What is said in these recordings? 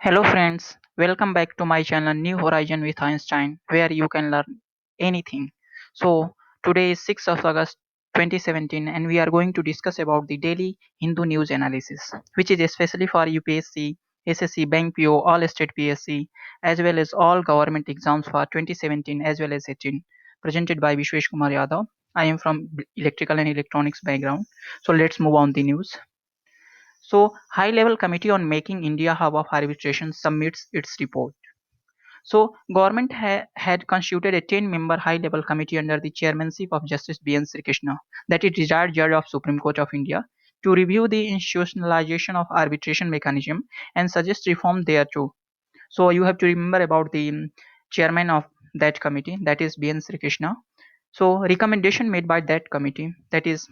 Hello friends, welcome back to my channel New Horizon with Einstein, where you can learn anything. So today is 6th of August 2017 and we are going to discuss about the daily Hindu news analysis, which is especially for UPSC, SSC, Bank PO, all state PSC, as well as all government exams for 2017 as well as 18, presented by Vishwesh Kumar Yadav. I am from electrical and electronics background. So let's move on the news. So, High-Level Committee on Making India Hub of Arbitration submits its report. So, government had constituted a 10-member high-level committee under the chairmanship of Justice B.N. Srikrishna, that is retired judge of Supreme Court of India, to review the institutionalization of arbitration mechanism and suggest reform thereto. So, you have to remember about the chairman of that committee, that is B.N. Srikrishna. So, recommendation made by that committee, that is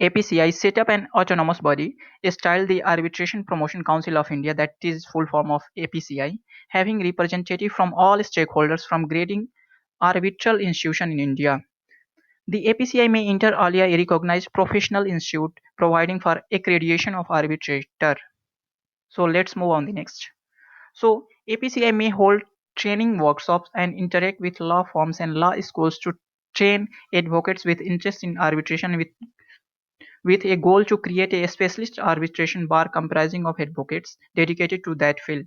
APCI, set up an autonomous body styled the Arbitration Promotion Council of India, that is full form of APCI, having representatives from all stakeholders from grading arbitral institution in India. The APCI may enter earlier a recognized professional institute providing for accreditation of arbitrator. So let's move on the next. So APCI may hold training workshops and interact with law firms and law schools to train advocates with interest in arbitration with a goal to create a specialist arbitration bar comprising of advocates dedicated to that field.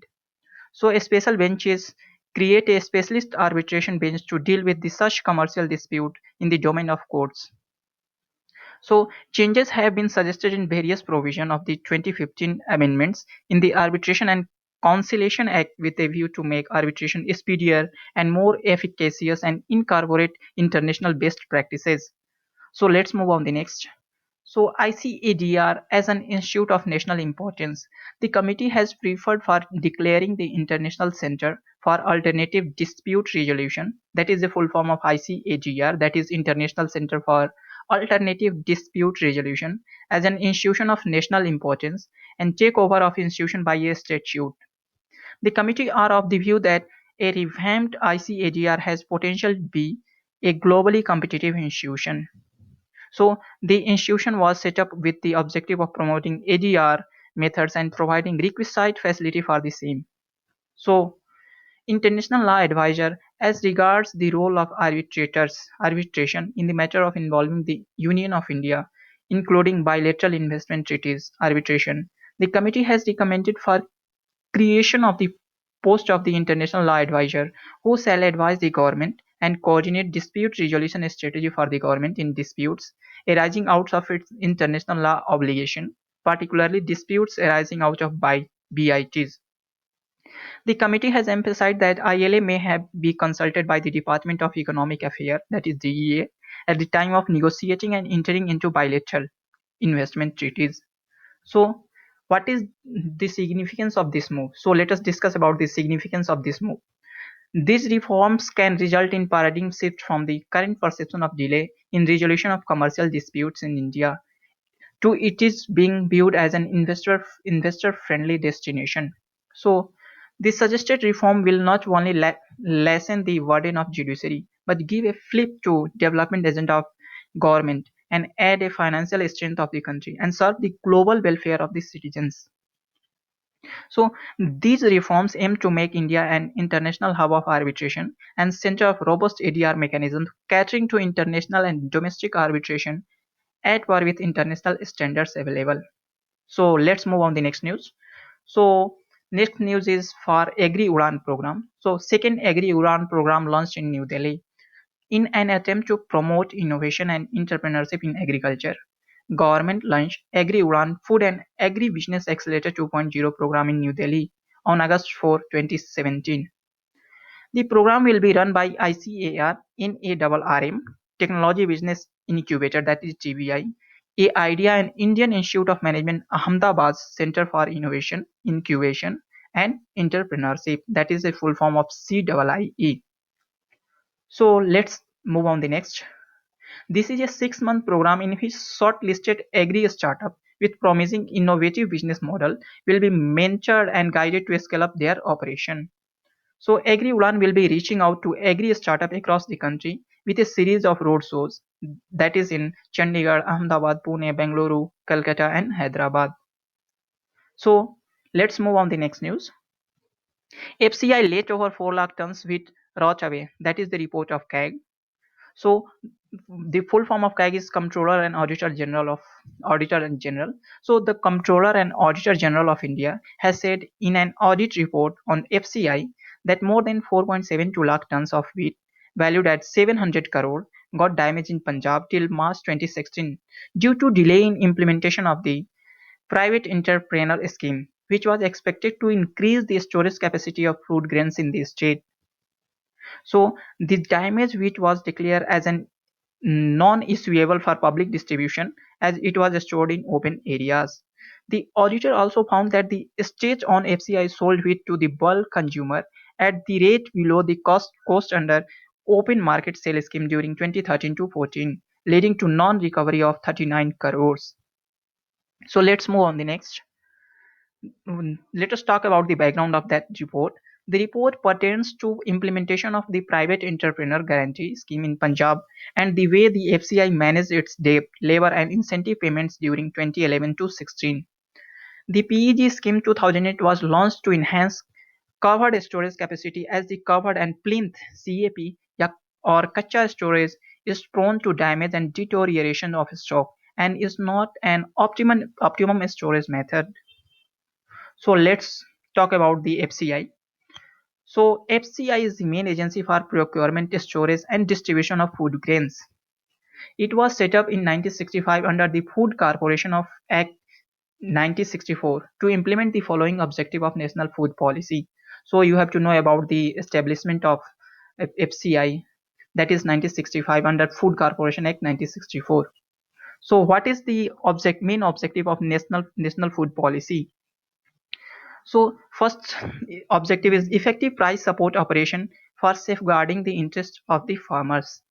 So special benches create a specialist arbitration bench to deal with the such commercial dispute in the domain of courts. So changes have been suggested in various provisions of the 2015 amendments in the Arbitration and Conciliation Act with a view to make arbitration speedier and more efficacious and incorporate international best practices. So let's move on the next. So ICADR as an institute of national importance, the committee has preferred for declaring the International Center for Alternative Dispute Resolution, that is the full form of ICAGR, that is International Center for Alternative Dispute Resolution, as an institution of national importance and takeover of institution by a statute. The committee are of the view that a revamped ICAGR has potential to be a globally competitive institution. So the institution was set up with the objective of promoting ADR methods and providing requisite facility for the same. So international law advisor as regards the role of arbitration in the matter of involving the Union of India, including bilateral investment treaties arbitration. The committee has recommended for creation of the post of the international law advisor who shall advise the government and coordinate dispute resolution strategy for the government in disputes arising out of its international law obligation, particularly disputes arising out of BITs. The committee has emphasized that ILA may be consulted by the Department of Economic Affairs, that is DEA, at the time of negotiating and entering into bilateral investment treaties. So what is the significance of this move? So let us discuss about the significance of this move. These reforms can result in paradigm shift from the current perception of delay in resolution of commercial disputes in India to it is being viewed as an investor friendly destination. So the suggested reform will not only lessen the burden of judiciary but give a flip to development agenda of government and add a financial strength of the country and serve the global welfare of the citizens. So these reforms aim to make India an international hub of arbitration and center of robust ADR mechanisms catering to international and domestic arbitration at par with international standards available. So let's move on the next news. So next news is for Agri Udan program. So second Agri Udan program launched in New Delhi in an attempt to promote innovation and entrepreneurship in agriculture. Government launched Agri Udan Food and Agri Business Accelerator 2.0 program in New Delhi on August 4, 2017. The program will be run by ICAR NARRM Technology Business Incubator, that is TBI, a IDEA and Indian Institute of Management Ahmedabad Center for Innovation, Incubation and Entrepreneurship, that is a full form of CIIE. So let's move on the next. This is a 6-month program in which shortlisted agri startup with promising innovative business model will be mentored and guided to scale up their operation. So Agri Udan will be reaching out to agri startup across the country with a series of road shows, that is in Chandigarh, Ahmedabad, Pune, Bengaluru, Calcutta and Hyderabad. So Let's move on the next news. FCI let over 4 lakh tons wheat rot away. That is the report of CAG. So the full form of CAG is Comptroller and Auditor General of Auditor and General. So the Comptroller and Auditor General of India has said in an audit report on FCI that more than 4.72 lakh tons of wheat valued at 700 crore got damaged in Punjab till March 2016 due to delay in implementation of the private entrepreneur scheme, which was expected to increase the storage capacity of food grains in the state. So the damage which was declared as an non-issuable for public distribution as it was stored in open areas. The auditor also found that the state-owned FCI sold wheat to the bulk consumer at the rate below the cost under open market sale scheme during 2013 to 14, leading to non-recovery of 39 crores. So let's move on the next. Let us talk about the background of that report. The report pertains to implementation of the private entrepreneur guarantee scheme in Punjab and the way the FCI managed its debt, labor and incentive payments during 2011 to 16. The PEG scheme 2008 was launched to enhance covered storage capacity as the covered and plinth CAP or kacha storage is prone to damage and deterioration of stock and is not an optimum storage method. So let's talk about the FCI. So FCI is the main agency for procurement, storage and distribution of food grains. It was set up in 1965 under the Food Corporation of Act 1964 to implement the following objective of national food policy. So you have to know about the establishment of FCI, that is 1965 under Food Corporation Act 1964. So what is the main objective of national food policy? So first objective is effective price support operation for safeguarding the interests of the farmers.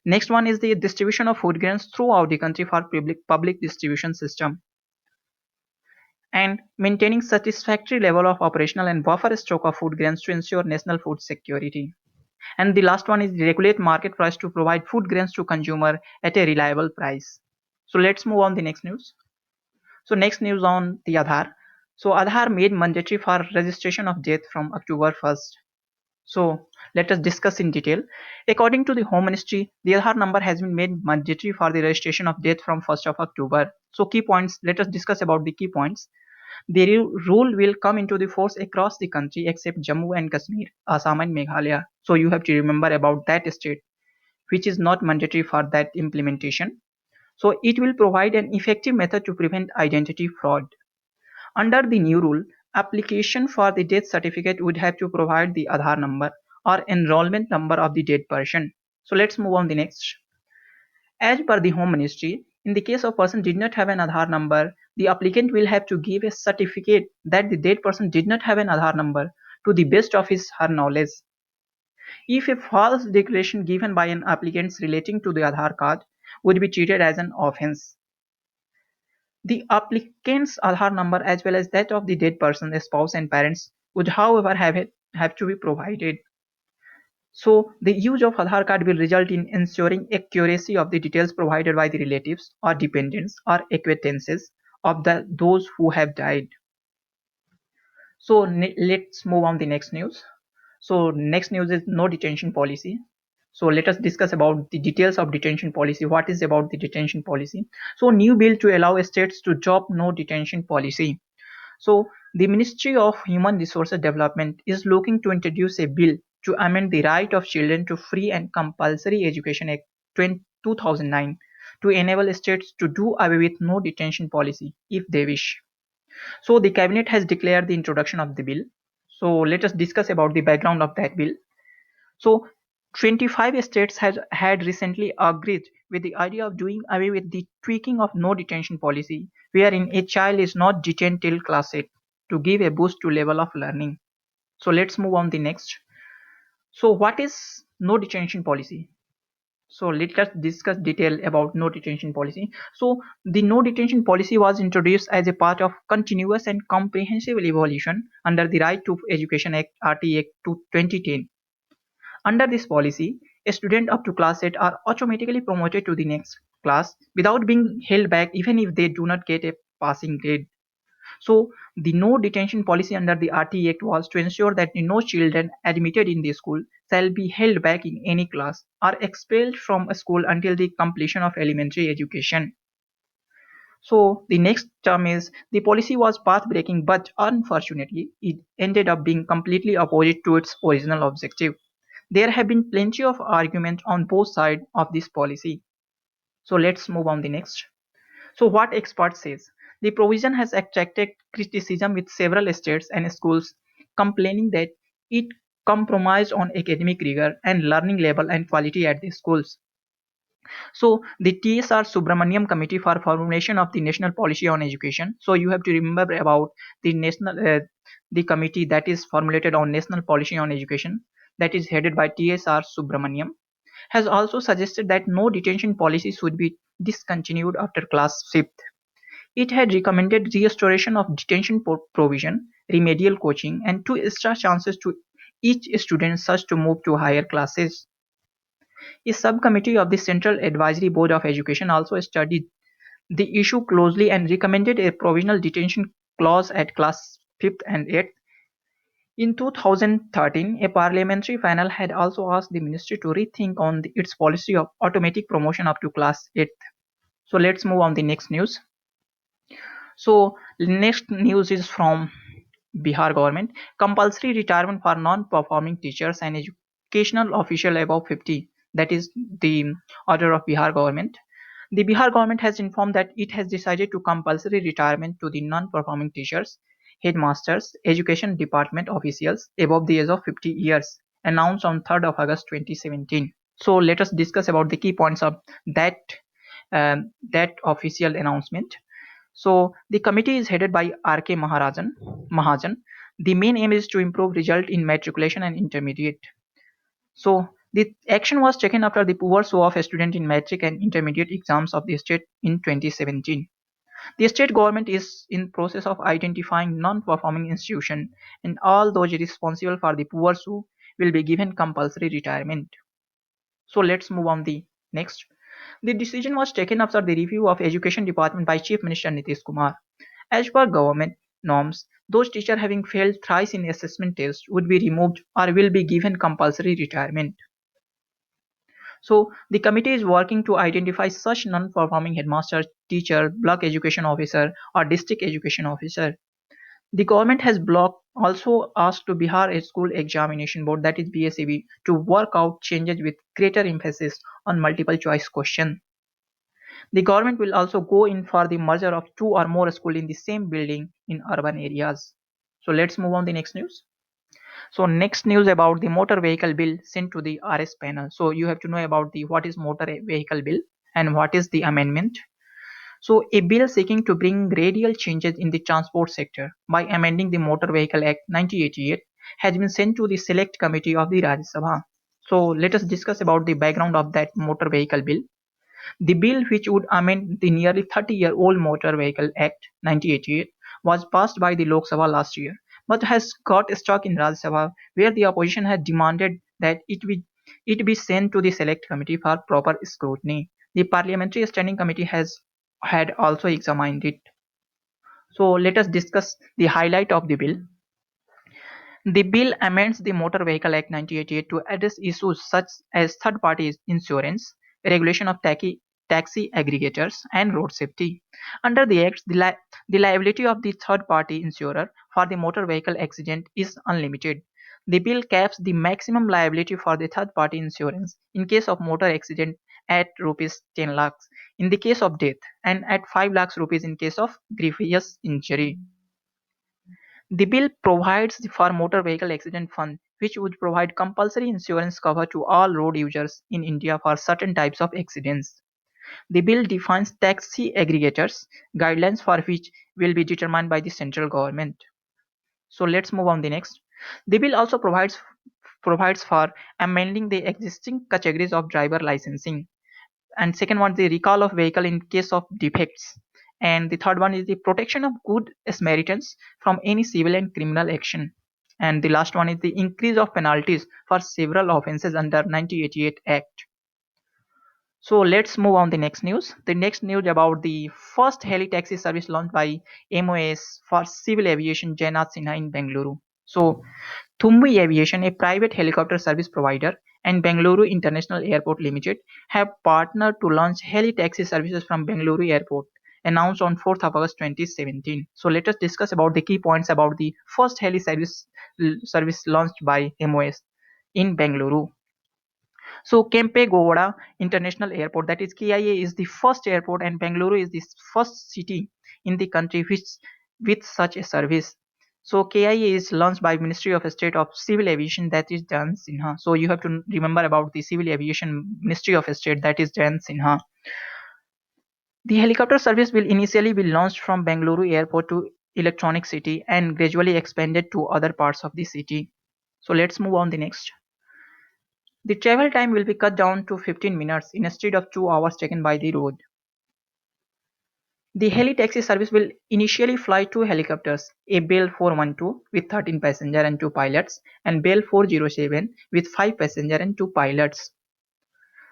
Next one is the distribution of food grains throughout the country for public distribution system and maintaining satisfactory level of operational and buffer stock of food grains to ensure national food security. And the last one is regulate market price to provide food grains to consumer at a reliable price. So let's move on the next news. So next news on the Aadhaar. So Aadhaar made mandatory for registration of death from October 1st. So let us discuss in detail. According to the Home Ministry, the Aadhaar number has been made mandatory for the registration of death from 1st of October. So key points, let us discuss about the key points. The rule will come into the force across the country except Jammu and Kashmir, Assam and Meghalaya. So you have to remember about that state which is not mandatory for that implementation. So it will provide an effective method to prevent identity fraud. Under the new rule, application for the death certificate would have to provide the Aadhaar number or enrollment number of the dead person. So let's move on the next. As per the Home Ministry, in the case of person did not have an Aadhaar number, the applicant will have to give a certificate that the dead person did not have an Aadhaar number to the best of his her knowledge. If a false declaration given by an applicant relating to the Aadhaar card would be treated as an offence. The applicant's Aadhaar number as well as that of the dead person, spouse and parents would however have to be provided. So the use of Aadhaar card will result in ensuring accuracy of the details provided by the relatives or dependents or acquaintances of those who have died. So let's move on the next news. So next news is no detention policy. So let us discuss about the details of detention policy. What is about the detention policy? So new bill to allow states to drop no detention policy. So the Ministry of Human Resources Development is looking to introduce a bill to amend the Right of Children to Free and Compulsory Education Act 2009 to enable states to do away with no detention policy if they wish. So the cabinet has declared the introduction of the bill. So let us discuss about the background of that bill. So 25 states had recently agreed with the idea of doing away with the tweaking of no detention policy, wherein a child is not detained till class 8 to give a boost to level of learning. So let's move on the next. So what is no detention policy? So let us discuss detail about no detention policy. So the no detention policy was introduced as a part of continuous and comprehensive evolution under the Right to Education Act RT Act 2010. Under this policy, a student up to class 8 are automatically promoted to the next class without being held back even if they do not get a passing grade. So the no detention policy under the RT Act was to ensure that no children admitted in the school shall be held back in any class or expelled from a school until the completion of elementary education. So the next term is the policy was path breaking, but unfortunately it ended up being completely opposite to its original objective. There have been plenty of arguments on both sides of this policy. So let's move on the next. So what experts says, the provision has attracted criticism with several states and schools complaining that it compromised on academic rigor and learning level and quality at the schools. So the TSR Subramaniam Committee for Formulation of the National Policy on Education. So you have to remember about the committee that is formulated on national policy on education, that is headed by TSR Subramaniam, has also suggested that no detention policy should be discontinued after class 5th. It had recommended restoration of detention provision, remedial coaching, and 2 extra chances to each student such to move to higher classes. A subcommittee of the Central Advisory Board of Education also studied the issue closely and recommended a provisional detention clause at class 5th and 8th. In 2013, a parliamentary panel had also asked the ministry to rethink on its policy of automatic promotion up to class 8th. So let's move on the next news. So next news is from Bihar government. Compulsory retirement for non-performing teachers and educational official above 50. That is the order of Bihar government. The Bihar government has informed that it has decided to compulsory retirement to the non-performing teachers, headmasters, education department officials above the age of 50 years, announced on 3rd of August 2017. So let us discuss about the key points of that that official announcement. So the committee is headed by R.K. Mahajan. The main aim is to improve result in matriculation and intermediate. So the action was taken after the poor show of a student in matric and intermediate exams of the state in 2017. The state government is in process of identifying non-performing institutions, and all those responsible for the poor show will be given compulsory retirement. So let's move on the next. The decision was taken after the review of Education Department by Chief Minister Nitish Kumar. As per government norms, those teachers having failed thrice in assessment tests would be removed or will be given compulsory retirement. So the committee is working to identify such non-performing headmaster, teacher, block education officer, or district education officer. The government has also asked to Bihar School Examination Board, that is BSEB, to work out changes with greater emphasis on multiple choice question. The government will also go in for the merger of 2 or more schools in the same building in urban areas. So let's move on the next news. So next news about the motor vehicle bill sent to the RS panel. So you have to know about the what is motor vehicle bill and what is the amendment. So a bill seeking to bring radical changes in the transport sector by amending the Motor Vehicle Act 1988 has been sent to the Select Committee of the Rajya Sabha. So let us discuss about the background of that motor vehicle bill. The bill, which would amend the nearly 30-year-old Motor Vehicle Act 1988, was passed by the Lok Sabha last year, but has got stuck in Rajya Sabha, where the opposition had demanded that it be sent to the Select Committee for proper scrutiny. The Parliamentary Standing Committee had also examined it. So let us discuss the highlight of the bill. The bill amends the Motor Vehicle Act 1988 to address issues such as third-party insurance, regulation of taxi aggregators, and road safety. Under the Act, the liability of the third-party insurer for the motor vehicle accident is unlimited. The bill caps the maximum liability for the third-party insurance in case of motor accident at rupees 10 lakhs in the case of death and at 5 lakhs rupees in case of grievous injury. The bill provides for Motor Vehicle Accident Fund, which would provide compulsory insurance cover to all road users in India for certain types of accidents. The bill defines taxi aggregators, guidelines for which will be determined by the central government. So let's move on the next. The bill also provides for amending the existing categories of driver licensing, and second one is the recall of vehicle in case of defects, and the third one is the protection of good Samaritans from any civil and criminal action, and the last one is the increase of penalties for several offences under 1988 Act. So let's move on the next news. The next news about the first heli taxi service launched by MOS for civil aviation Jainath Sinha in Bengaluru. So Thumbi Aviation, a private helicopter service provider, and Bengaluru International Airport Limited have partnered to launch heli taxi services from Bengaluru Airport, announced on 4th of August 2017. So let us discuss about the key points about the first heli service launched by MOS in Bengaluru. So Kempe International Airport, that is KIA, is the first airport, and Bengaluru is the first city in the country which with such a service. So KIA is launched by Ministry of State of Civil Aviation, that is Jan Sinha. So you have to remember about the Civil Aviation Ministry of State, that is Jan Sinha. The helicopter service will initially be launched from Bengaluru Airport to Electronic City and gradually expanded to other parts of the city. So let's move on the next. The travel time will be cut down to 15 minutes instead of 2 hours taken by the road. The heli taxi service will initially fly two helicopters, a Bell 412 with 13 passengers and 2 pilots, and Bell 407 with 5 passengers and 2 pilots.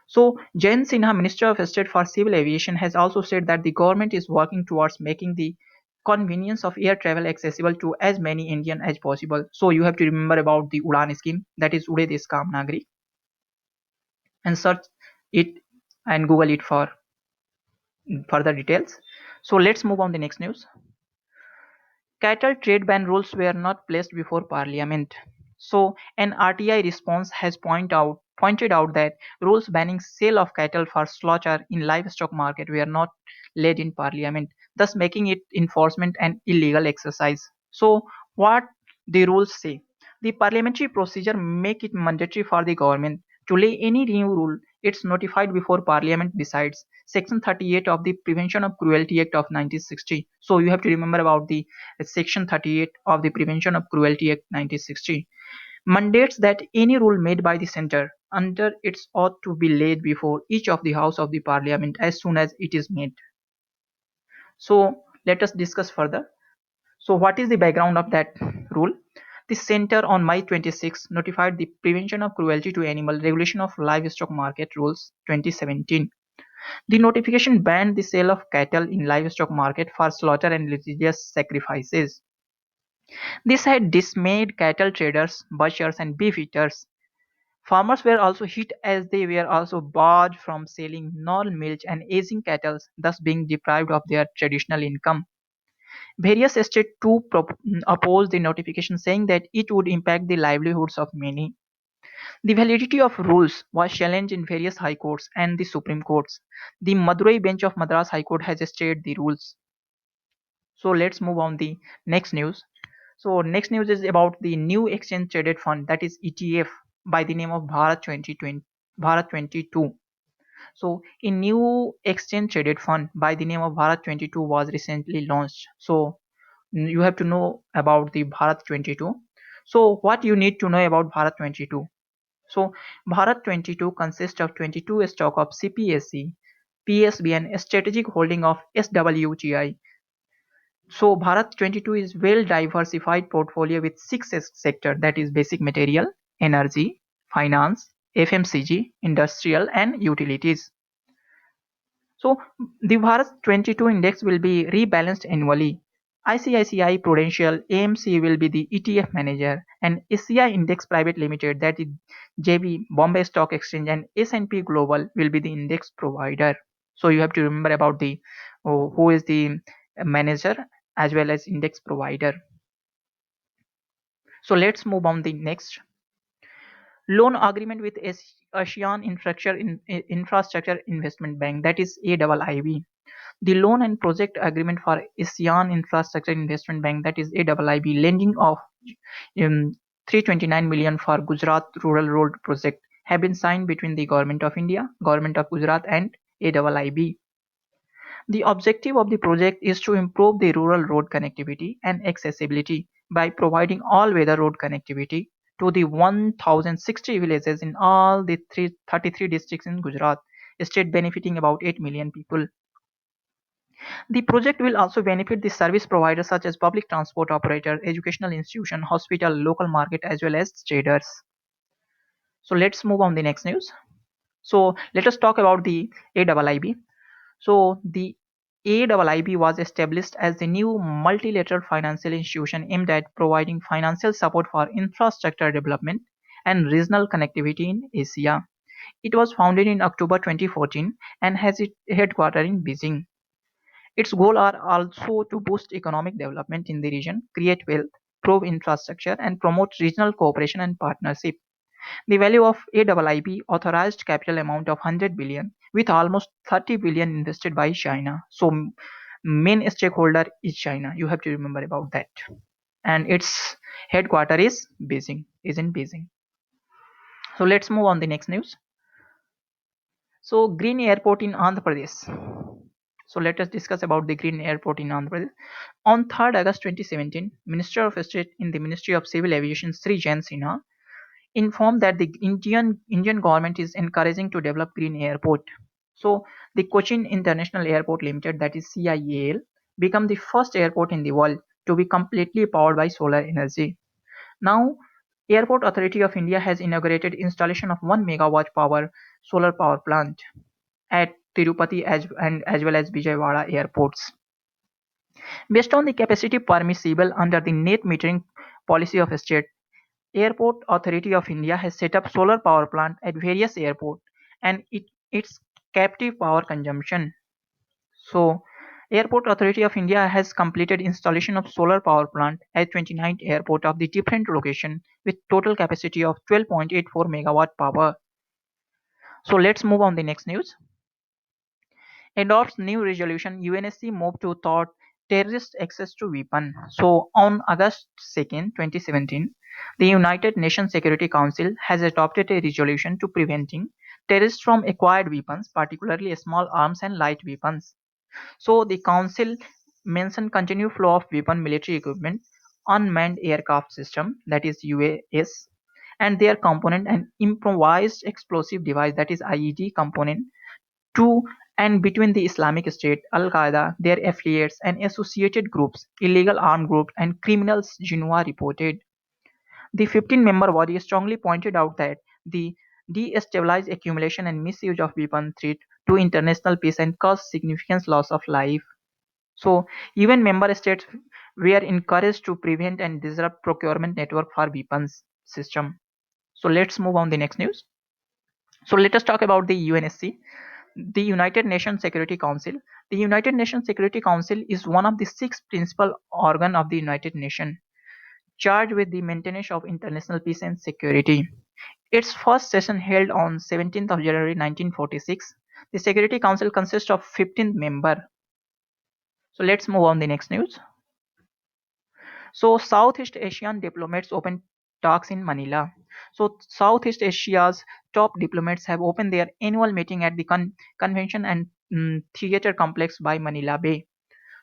So, Jayant Sinha, Minister of State for Civil Aviation, has also said that the government is working towards making the convenience of air travel accessible to as many Indians as possible. So, you have to remember about the Udan scheme, that is Ude Desh Ka Nagrik, and search it and Google it for further details. So let's move on the next news. Cattle trade ban rules were not placed before Parliament. So an RTI response has pointed out that rules banning sale of cattle for slaughter in livestock market were not laid in Parliament, thus making it enforcement an illegal exercise. So what the rules say? The parliamentary procedure make it mandatory for the government to lay any new rule. It's notified before Parliament decides. Section 38 of the Prevention of Cruelty Act of 1960. So you have to remember about the Section 38 of the Prevention of Cruelty Act 1960 mandates that any rule made by the centre under its ought to be laid before each of the House of the Parliament as soon as it is made. So let us discuss further. So what is the background of that rule? The Centre on May 26 notified the Prevention of Cruelty to Animal Regulation of Livestock Market Rules 2017. The notification banned the sale of cattle in livestock market for slaughter and religious sacrifices. This had dismayed cattle traders, butchers and beef eaters. Farmers were also hit as they were also barred from selling non-milch and aging cattle, thus being deprived of their traditional income. Various states too opposed the notification, saying that it would impact the livelihoods of many. The validity of rules was challenged in various high courts and the Supreme Courts. The Madurai bench of Madras High Court has stayed the rules. So let's move on the next news. So next news is about the new exchange traded fund, that is ETF, by the name of Bharat 2020, Bharat 22. So a new exchange traded fund by the name of Bharat 22 was recently launched. So you have to know about the Bharat 22. So what you need to know about Bharat 22? So Bharat 22 consists of 22 stock of CPSE, PSB and strategic holding of SWGI. So Bharat 22 is well diversified portfolio with six sector, that is basic material, energy, finance, FMCG, industrial and utilities. So the Bharat 22 index will be rebalanced annually. ICICI Prudential AMC will be the ETF manager, and Asia Index Private Limited, that is JB Bombay Stock Exchange, and S&P Global will be the index provider. So you have to remember about the who is the manager as well as index provider. So let's move on the next. Loan agreement with ASEAN Infrastructure Investment Bank, that is AIIB. The loan and project agreement for ASEAN Infrastructure Investment Bank, that is AIIB, lending of 329 million for Gujarat Rural Road Project have been signed between the Government of India, Government of Gujarat and AIIB. The objective of the project is to improve the rural road connectivity and accessibility by providing all-weather road connectivity to the 1060 villages in all the 33 districts in Gujarat, a state benefiting about 8 million people. The project will also benefit the service providers such as public transport operators, educational institutions, hospital, local market as well as traders. So let's move on the next news. So let us talk about the AIIB. So the AIIB was established as the new multilateral financial institution aimed at providing financial support for infrastructure development and regional connectivity in Asia. It was founded in October 2014 and has its headquarters in Beijing. Its goals are also to boost economic development in the region, create wealth, improve infrastructure, and promote regional cooperation and partnership. The value of AIIB authorized capital amount of 100 billion, with almost 30 billion invested by China. So main stakeholder is China. You have to remember about that. And its headquarter is in Beijing. So let's move on the next news. So Green Airport in Andhra Pradesh. So let us discuss about the Green Airport in Andhra Pradesh. On 3rd August 2017, Minister of State in the Ministry of Civil Aviation Sri Jain Sinha informed that the Indian government is encouraging to develop green airport. So the Cochin International Airport Limited, that is CIAL, become the first airport in the world to be completely powered by solar energy. Now, Airport Authority of India has inaugurated installation of 1 megawatt power solar power plant at Tirupati as well as Vijayawada airports. Based on the capacity permissible under the net metering policy of state, Airport Authority of India has set up solar power plant at various airports and its captive power consumption. So, Airport Authority of India has completed installation of solar power plant at 29 airport of the different location with total capacity of 12.84 megawatt power. So let's move on the next news. Adopts new resolution, UNSC move to thwart terrorist access to weapon. So on August 2nd, 2017, the United Nations Security Council has adopted a resolution to preventing terrorists from acquired weapons, particularly small arms and light weapons. So the council mentioned continued flow of weapon, military equipment, unmanned aircraft system, that is UAS, and their component, and improvised explosive device, that is IED component, to and between the Islamic State, Al-Qaeda, their affiliates and associated groups, illegal armed groups and criminals, Jinhua reported. The 15-member body strongly pointed out that the destabilized accumulation and misuse of weapon threat to international peace and cause significant loss of life. So even member states were encouraged to prevent and disrupt procurement network for weapons system. So let's move on the next news. So let us talk about the UNSC, the United Nations Security Council. The United Nations Security Council is one of the six principal organs of the United Nations charged with the maintenance of international peace and security. Its first session held on 17th of January 1946. The Security Council consists of 15 members. So let's move on the next news. So Southeast Asian diplomats open talks in Manila. So Southeast Asia's top diplomats have opened their annual meeting at the convention and theater complex by Manila Bay.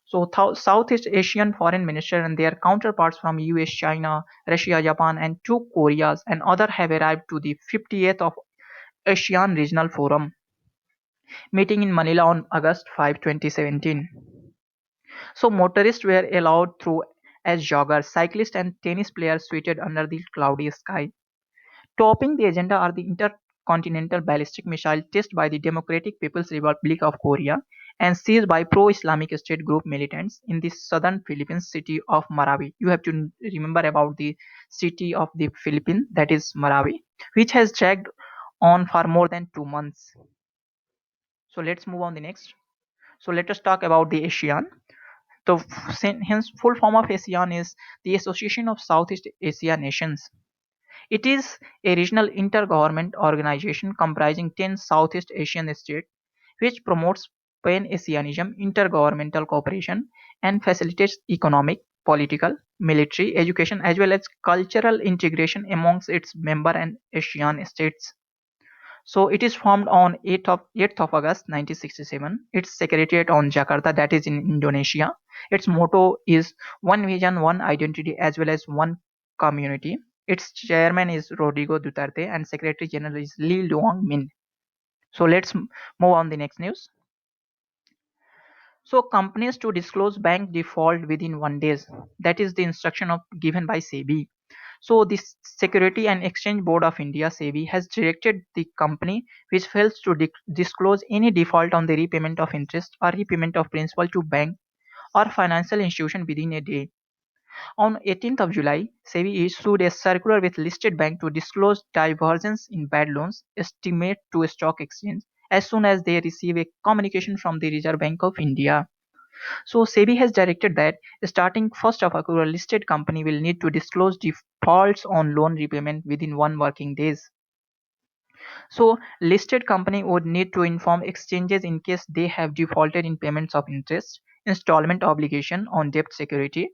So Southeast Asian foreign minister and their counterparts from US, China, Russia, Japan and two Koreas and other have arrived to the 58th of ASEAN Regional Forum meeting in Manila on August 5, 2017. So motorists were allowed through as joggers, cyclists and tennis players seated under the cloudy sky. Topping the agenda are the intercontinental ballistic missile test by the Democratic People's Republic of Korea and seized by pro-Islamic State group militants in the southern Philippines city of Marawi. You have to remember about the city of the Philippines, that is Marawi, which has dragged on for more than 2 months. So let's move on the next. So let us talk about the ASEAN. The hence full form of ASEAN is the Association of Southeast Asia Nations. It is a regional intergovernment organization comprising 10 Southeast Asian states which promotes pan-Asianism, intergovernmental cooperation and facilitates economic, political, military, education as well as cultural integration amongst its member and ASEAN states. So it is formed on 8th of August 1967. Its secretariat on Jakarta, that is in Indonesia. Its motto is one vision, one identity as well as one community. Its chairman is Rodrigo Duterte and secretary general is Lee Luong Min. So let's move on the next news. So companies to disclose bank default within 1 day. That is the instruction given by SEBI. So the Security and Exchange Board of India (SEBI) has directed the company which fails to disclose any default on the repayment of interest or repayment of principal to bank or financial institution within a day. On 18th of July, SEBI issued a circular with listed banks to disclose divergence in bad loans estimate to a stock exchange as soon as they receive a communication from the Reserve Bank of India. So SEBI has directed that starting 1st of October, listed company will need to disclose defaults on loan repayment within 1 working days. So listed company would need to inform exchanges in case they have defaulted in payments of interest, installment obligation on debt security,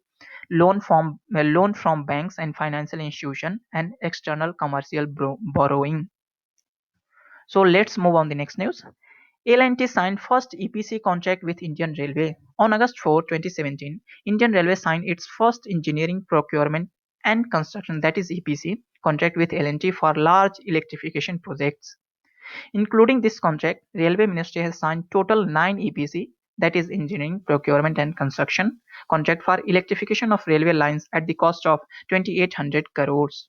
loan from banks and financial institution, and external commercial borrowing. So let's move on the next news. L&T signed first EPC contract with Indian Railway. On August 4, 2017, Indian Railway signed its first engineering, procurement and construction, that is EPC, contract with L&T for large electrification projects. Including this contract, Railway Ministry has signed total 9 EPC, that is engineering, procurement and construction, contract for electrification of railway lines at the cost of 2800 crores.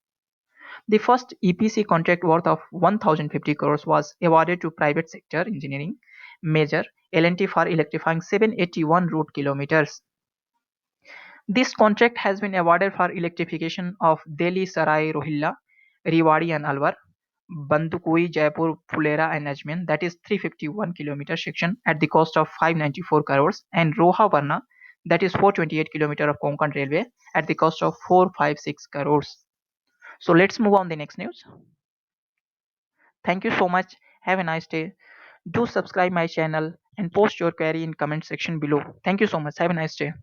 The first EPC contract worth of 1050 crores was awarded to private sector engineering major L&T for electrifying 781 route kilometers. This contract has been awarded for electrification of Delhi Sarai Rohilla, Rewari and Alwar, Bandukui, Jaipur, Phulera and Ajmer, that is 351 km section at the cost of 594 crores, and Roha Varna, that is 428 km of Konkan Railway at the cost of 456 crores. So let's move on the next news. Thank you so much. Have a nice day. Do subscribe my channel and post your query in comment section below. Thank you so much. Have a nice day.